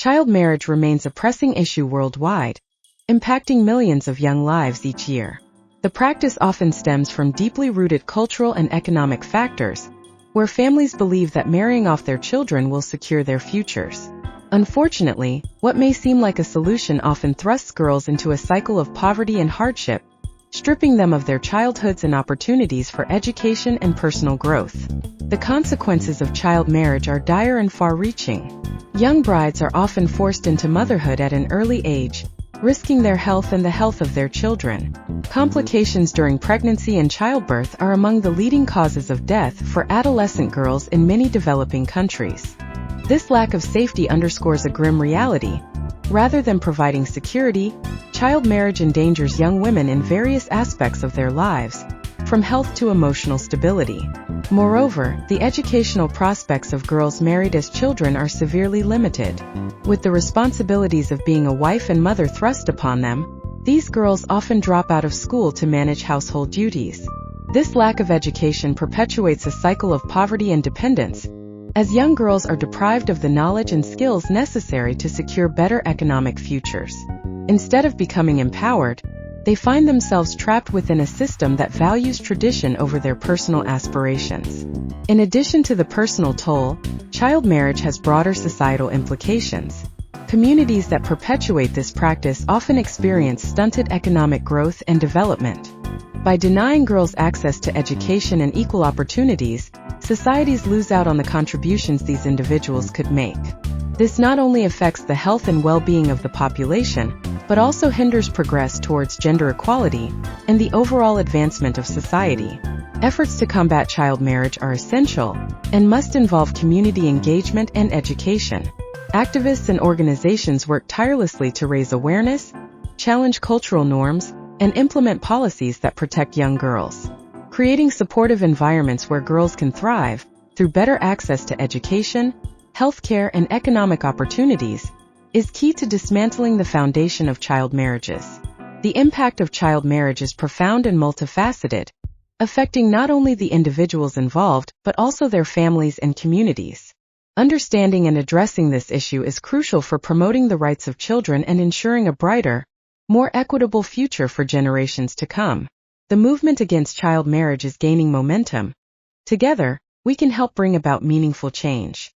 Child marriage remains a pressing issue worldwide, impacting millions of young lives each year. The practice often stems from deeply rooted cultural and economic factors, where families believe that marrying off their children will secure their futures. Unfortunately, what may seem like a solution often thrusts girls into a cycle of poverty and hardship, stripping them of their childhoods and opportunities for education and personal growth. The consequences of child marriage are dire and far-reaching. Young brides are often forced into motherhood at an early age, risking their health and the health of their children. Complications during pregnancy and childbirth are among the leading causes of death for adolescent girls in many developing countries. This lack of safety underscores a grim reality. Rather than providing security, child marriage endangers young women in various aspects of their lives, from health to emotional stability. Moreover, the educational prospects of girls married as children are severely limited. With the responsibilities of being a wife and mother thrust upon them, these girls often drop out of school to manage household duties. This lack of education perpetuates a cycle of poverty and dependence, as young girls are deprived of the knowledge and skills necessary to secure better economic futures. Instead of becoming empowered, they find themselves trapped within a system that values tradition over their personal aspirations. In addition to the personal toll, child marriage has broader societal implications. Communities that perpetuate this practice often experience stunted economic growth and development. By denying girls access to education and equal opportunities, societies lose out on the contributions these individuals could make. This not only affects the health and well-being of the population, but also hinders progress towards gender equality and the overall advancement of society. Efforts to combat child marriage are essential and must involve community engagement and education. Activists and organizations work tirelessly to raise awareness, challenge cultural norms, and implement policies that protect young girls. Creating supportive environments where girls can thrive, through better access to education, healthcare, and economic opportunities, is key to dismantling the foundation of child marriages. The impact of child marriage is profound and multifaceted, affecting not only the individuals involved but also their families and communities. Understanding and addressing this issue is crucial for promoting the rights of children and ensuring a brighter, more equitable future for generations to come. The movement against child marriage is gaining momentum. Together, we can help bring about meaningful change.